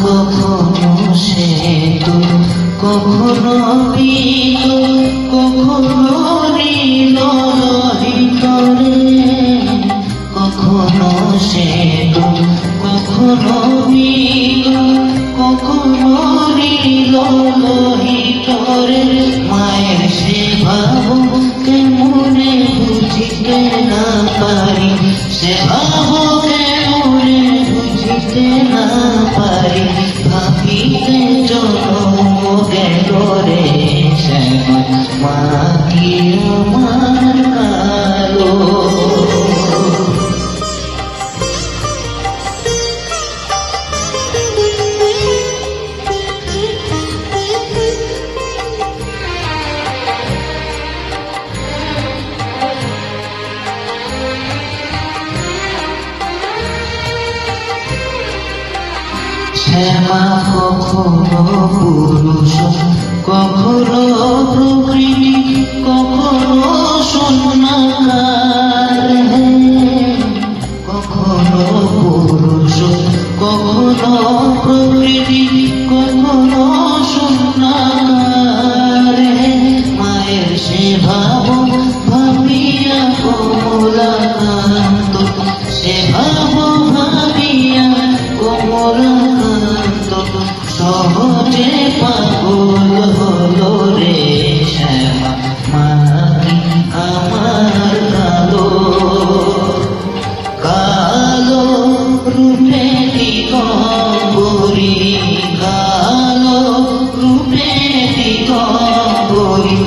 কখনো সে তো কখনো বিল কখনো নীল ভিতরে কখনো সে তো কখনো বিল কখনো নীল ভিতরে মায়ের সে ভাব কেমনে বুঝিতে না পারি সে ভাব কেমনে বুঝিতে না পারি ভাবিতে জন্ম গেল রে শ্যামা মা কি আমার কালো শ্যামা কখনো পুরুষ কখনো প্রকৃতি কখনো সোনার কখনো পুরুষ কখনো প্রকৃতি কখনো সোনার মায়ের সে ভাব ভাবিয়া কমলাকান্ত সে ভাব ভাবিয়া কমলাকান্ত সহজে পাগল হলো রে শ্যামা মা কি আমার কালো কালো রূপে দিগম্বরী কালো রূপে দিগম্বরী